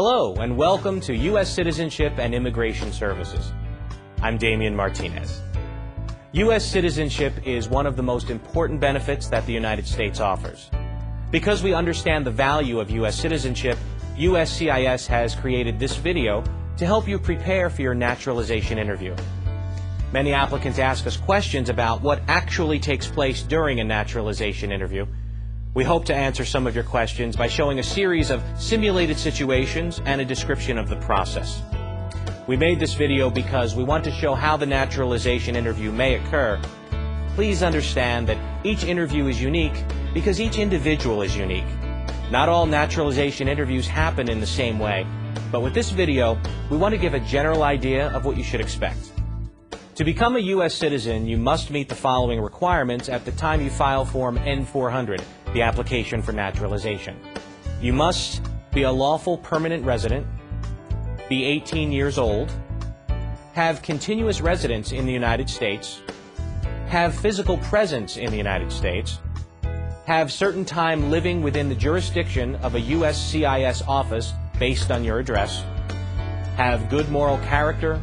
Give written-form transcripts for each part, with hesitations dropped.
Hello, and welcome to U.S. Citizenship and Immigration Services. I'm Damian Martinez. U.S. citizenship is one of the most important benefits that the United States offers. Because we understand the value of U.S. citizenship, USCIS has created this video to help you prepare for your naturalization interview. Many applicants ask us questions about what actually takes place during a naturalization interview. We hope to answer some of your questions by showing a series of simulated situations and a description of the process. We made this video because we want to show how the naturalization interview may occur. Please understand that each interview is unique because each individual is unique. Not all naturalization interviews happen in the same way, but with this video, we want to give a general idea of what you should expect. To become a U.S. citizen, you must meet the following requirements at the time you file Form N-400, the application for naturalization. You must be a lawful permanent resident, be 18 years old, have continuous residence in the United States, have physical presence in the United States, have certain time living within the jurisdiction of a USCIS office based on your address, have good moral character,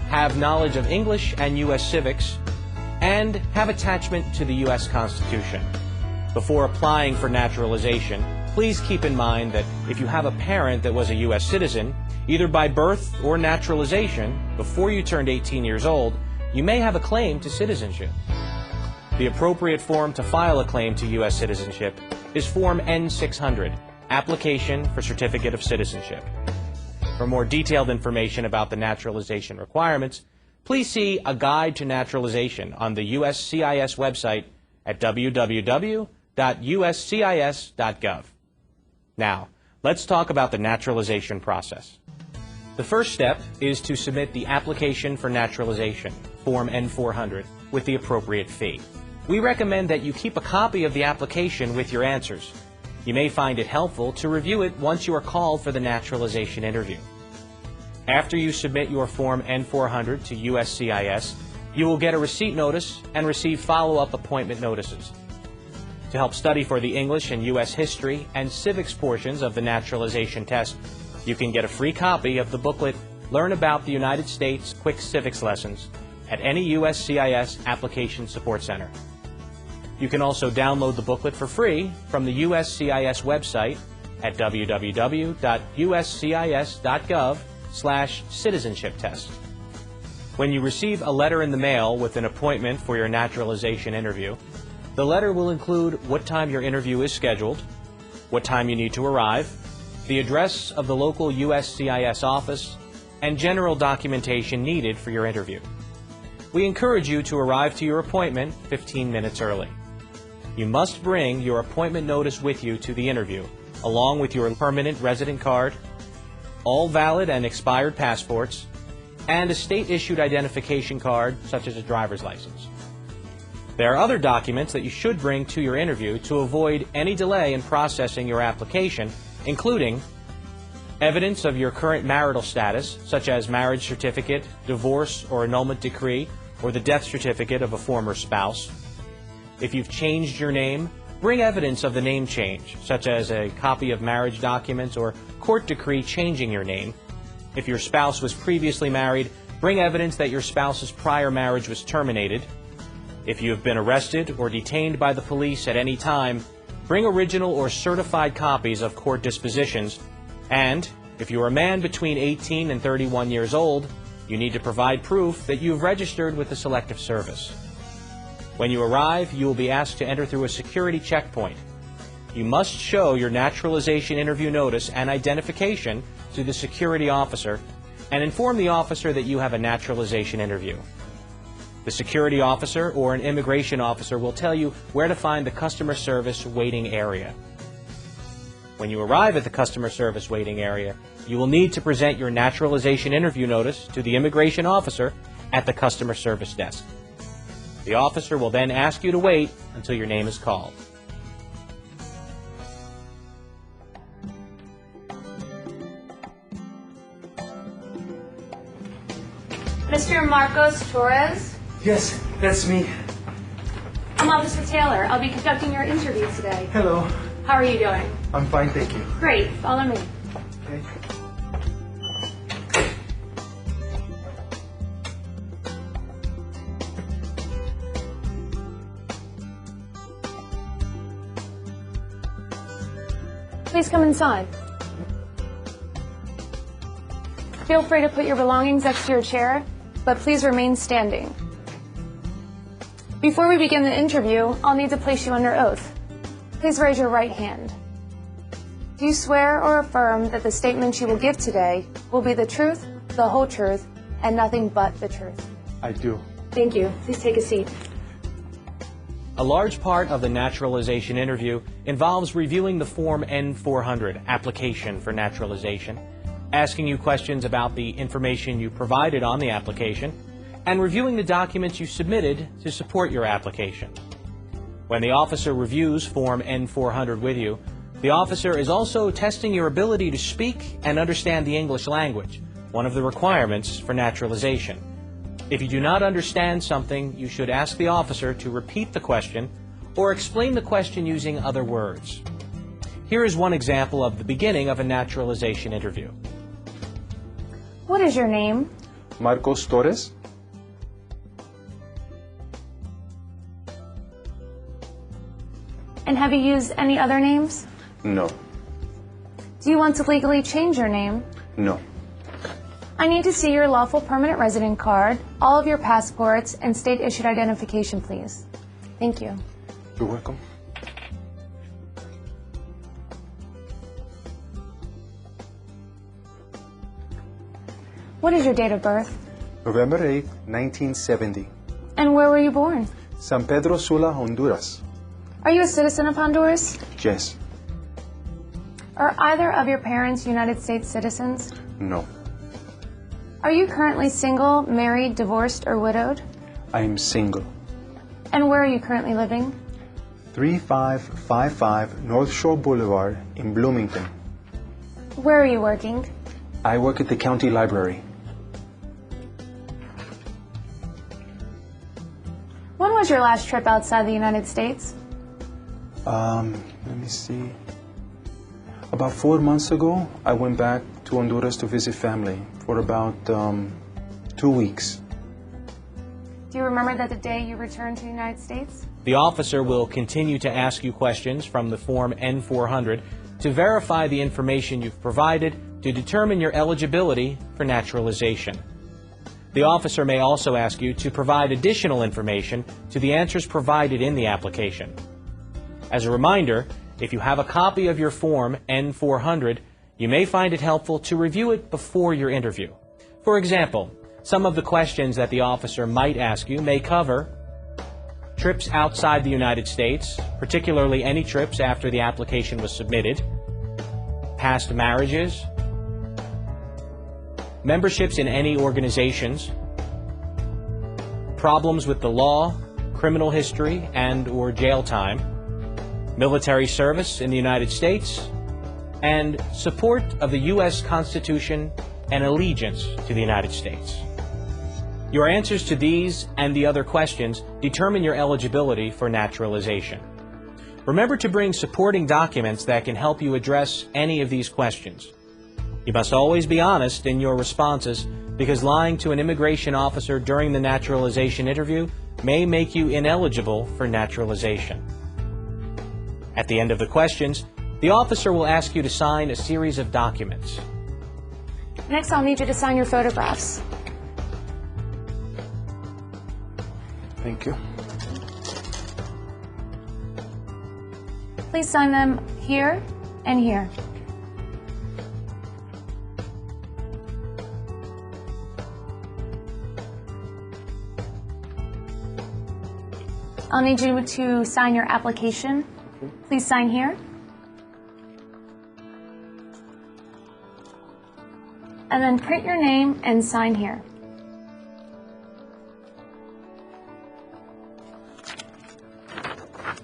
have knowledge of English and U.S. civics, and have attachment to the U.S. Constitution. Before applying for naturalization, please keep in mind that if you have a parent that was a U.S. citizen, either by birth or naturalization, before you turned 18 years old, you may have a claim to citizenship. The appropriate form to file a claim to U.S. citizenship is Form N-600, Application for Certificate of Citizenship. For more detailed information about the naturalization requirements, please see A Guide to Naturalization on the USCIS website at www.uscis.gov. Now, let's talk about the naturalization process. The first step is to submit the application for naturalization, Form N-400, with the appropriate fee. We recommend that you keep a copy of the application with your answers. You may find it helpful to review it once you are called for the naturalization interview. After you submit your Form N-400 to USCIS, you will get a receipt notice and receive follow-up appointment notices. To help study for the English and U.S. history and civics portions of the naturalization test, you can get a free copy of the booklet Learn About the United States Quick Civics Lessons at any USCIS Application Support Center. You can also download the booklet for free from the USCIS website at www.uscis.gov/citizenship test. When you receive a letter in the mail with an appointment for your naturalization interview, the letter will include what time your interview is scheduled, what time you need to arrive, the address of the local USCIS office, and general documentation needed for your interview. We encourage you to arrive to your appointment 15 minutes early. You must bring your appointment notice with you to the interview, along with your permanent resident card, all valid and expired passports, and a state-issued identification card, such as a driver's license. There are other documents that you should bring to your interview to avoid any delay in processing your application, including evidence of your current marital status, such as marriage certificate, divorce or annulment decree, or the death certificate of a former spouse. If you've changed your name, bring evidence of the name change, such as a copy of marriage documents or court decree changing your name. If your spouse was previously married, bring evidence that your spouse's prior marriage was terminated. If you have been arrested or detained by the police at any time, bring original or certified copies of court dispositions. And if you are a man between 18 and 31 years old, you need to provide proof that you have registered with the Selective Service. When you arrive, you will be asked to enter through a security checkpoint. You must show your naturalization interview notice and identification to the security officer and inform the officer that you have a naturalization interview. The security officer or an immigration officer will tell you where to find the customer service waiting area. When you arrive at the customer service waiting area, you will need to present your naturalization interview notice to the immigration officer at the customer service desk. The officer will then ask you to wait until your name is called. Mr. Marcos Torres? Yes, that's me. I'm Officer Taylor. I'll be conducting your interview today. Hello. How are you doing? I'm fine, thank you. Great. Follow me. Okay. Please come inside. Feel free to put your belongings next to your chair, but please remain standing. Before we begin the interview, I'll need to place you under oath. Please raise your right hand. Do you swear or affirm that the statements you will give today will be the truth, the whole truth, and nothing but the truth? I do. Thank you. Please take a seat. A large part of the naturalization interview involves reviewing the Form N-400, Application for Naturalization, asking you questions about the information you provided on the application, and reviewing the documents you submitted to support your application. When the officer reviews Form N-400 with you, the officer is also testing your ability to speak and understand the English language, one of the requirements for naturalization. If you do not understand something, you should ask the officer to repeat the question or explain the question using other words. Here is one example of the beginning of a naturalization interview. What is your name? Marcos Torres. And have you used any other names? No. Do you want to legally change your name? No. I need to see your lawful permanent resident card, all of your passports, and state-issued identification, please. Thank you. You're welcome. What is your date of birth? November 8, 1970. And where were you born? San Pedro Sula, Honduras. Are you a citizen of Honduras? Yes. Are either of your parents United States citizens? No. Are you currently single, married, divorced, or widowed? I am single. And where are you currently living? 3555 North Shore Boulevard in Bloomington. Where are you working? I work at the county library. When was your last trip outside the United States? Let me see. About 4 months ago, I went back to Honduras to visit family for about 2 weeks. Do you remember the day you returned to the United States? The officer will continue to ask you questions from the Form N-400 to verify the information you've provided to determine your eligibility for naturalization. The officer may also ask you to provide additional information to the answers provided in the application. As a reminder, if you have a copy of your Form N-400, you may find it helpful to review it before your interview. For example, some of the questions that the officer might ask you may cover trips outside the United States, particularly any trips after the application was submitted, past marriages, memberships in any organizations, problems with the law, criminal history and/or jail time, military service in the United States, and support of the U.S. Constitution and allegiance to the United States. Your answers to these and the other questions determine your eligibility for naturalization. Remember to bring supporting documents that can help you address any of these questions. You must always be honest in your responses because lying to an immigration officer during the naturalization interview may make you ineligible for naturalization. At the end of the questions, the officer will ask you to sign a series of documents. Next, I'll need you to sign your photographs. Thank you. Please sign them here and here. I'll need you to sign your application. Please sign here. And then print your name and sign here.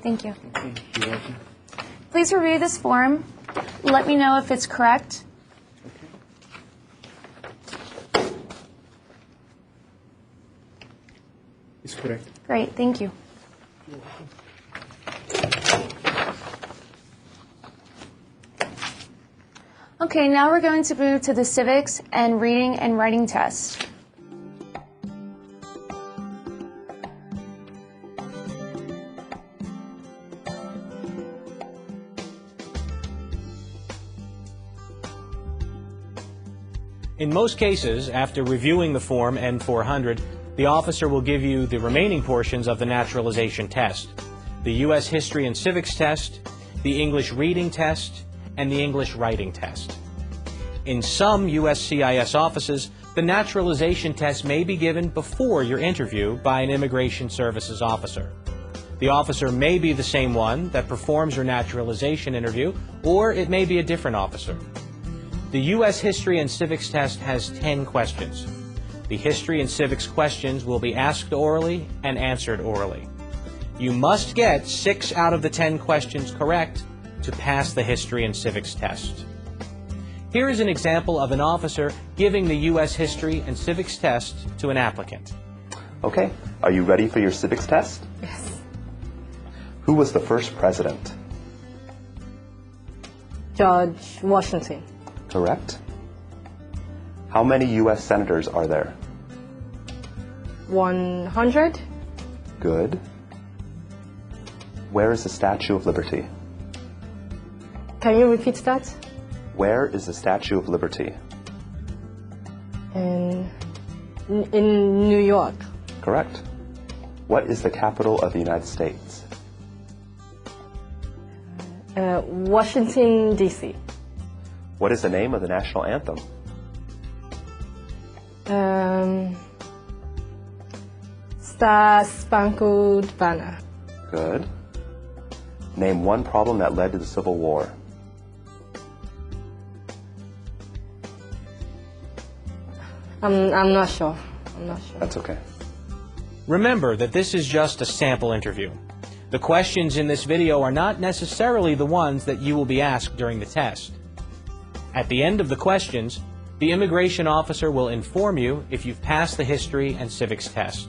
Thank you. Okay, you're welcome. Please review this form. Let me know if it's correct. Okay. It's correct. Great, thank you. You're welcome. Okay, now we're going to move to the civics and reading and writing test. In most cases, after reviewing the Form N-400, the officer will give you the remaining portions of the Naturalization Test, the U.S. History and Civics Test, the English Reading Test, and the English Writing Test. In some USCIS offices, the Naturalization Test may be given before your interview by an Immigration Services officer. The officer may be the same one that performs your naturalization interview, or it may be a different officer. The U.S. History and Civics Test has 10 questions. The History and Civics questions will be asked orally and answered orally. You must get 6 out of the 10 questions correct to pass the History and Civics Test. Here is an example of an officer giving the U.S. History and Civics Test to an applicant. Okay, are you ready for your civics test? Yes. Who was the first president? George Washington. Correct. How many U.S. senators are there? 100. Good. Where is the Statue of Liberty? Can you repeat that? Where is the Statue of Liberty? In New York. Correct. What is the capital of the United States? Washington, D.C. What is the name of the national anthem? Star Spangled Banner. Good. Name one problem that led to the Civil War. I'm not sure. That's okay. Remember that this is just a sample interview. The questions in this video are not necessarily the ones that you will be asked during the test. At the end of the questions, the immigration officer will inform you if you've passed the History and Civics Test.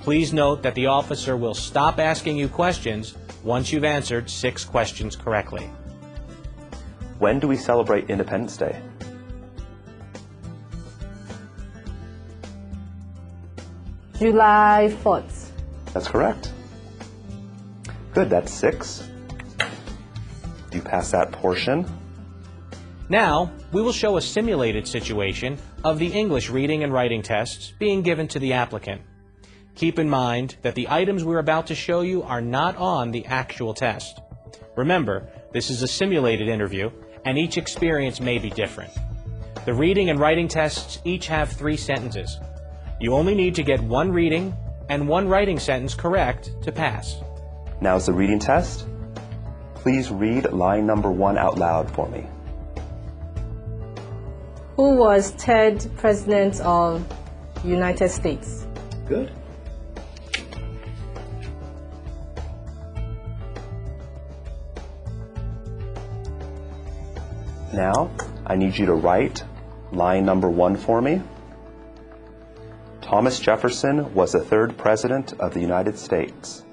Please note that the officer will stop asking you questions once you've answered 6 questions correctly. When do we celebrate Independence Day? July 4th. That's correct. Good, that's 6. You pass that portion. Now, we will show a simulated situation of the English reading and writing tests being given to the applicant. Keep in mind that the items we're about to show you are not on the actual test. Remember, this is a simulated interview, and each experience may be different. The reading and writing tests each have 3 sentences. You only need to get 1 reading and 1 writing sentence correct to pass. Now is the reading test. Please read line number 1 out loud for me. Who was 3rd President of United States? Good. Now, I need you to write line number 1 for me. Thomas Jefferson was the 3rd President of the United States.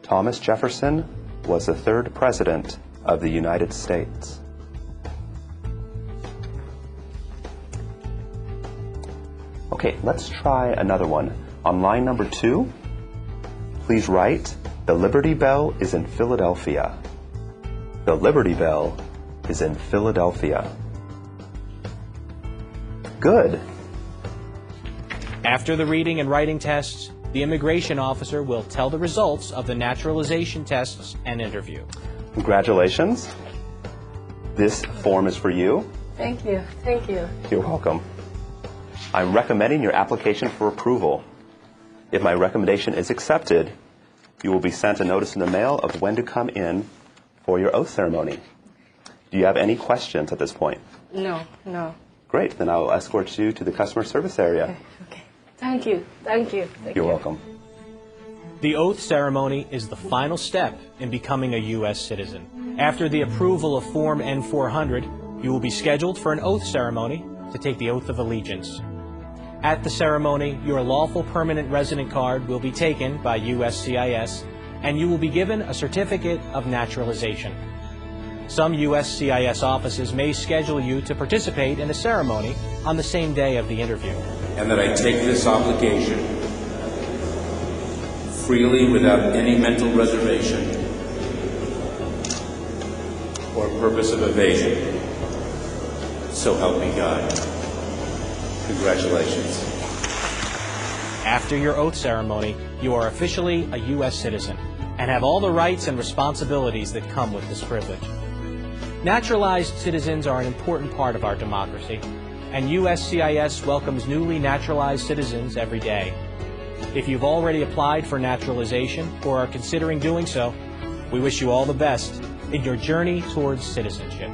Thomas Jefferson was the 3rd President of the United States. Okay, let's try another one. On line number 2, please write, the Liberty Bell is in Philadelphia. The Liberty Bell is in Philadelphia. Good. After the reading and writing tests, the immigration officer will tell the results of the naturalization tests and interview. Congratulations. This form is for you. Thank you. Thank you. You're welcome. I'm recommending your application for approval. If my recommendation is accepted, you will be sent a notice in the mail of when to come in for your oath ceremony. Do you have any questions at this point? No. Great, then I will escort you to the customer service area. Okay. Thank you. You're welcome. The oath ceremony is the final step in becoming a U.S. citizen. After the approval of Form N-400, you will be scheduled for an oath ceremony to take the oath of allegiance. At the ceremony, your lawful permanent resident card will be taken by USCIS, and you will be given a certificate of naturalization. Some USCIS offices may schedule you to participate in a ceremony on the same day of the interview. And that I take this obligation freely without any mental reservation or purpose of evasion. So help me God. Congratulations. After your oath ceremony, you are officially a U.S. citizen and have all the rights and responsibilities that come with this privilege. Naturalized citizens are an important part of our democracy, and USCIS welcomes newly naturalized citizens every day. If you've already applied for naturalization or are considering doing so, we wish you all the best in your journey towards citizenship.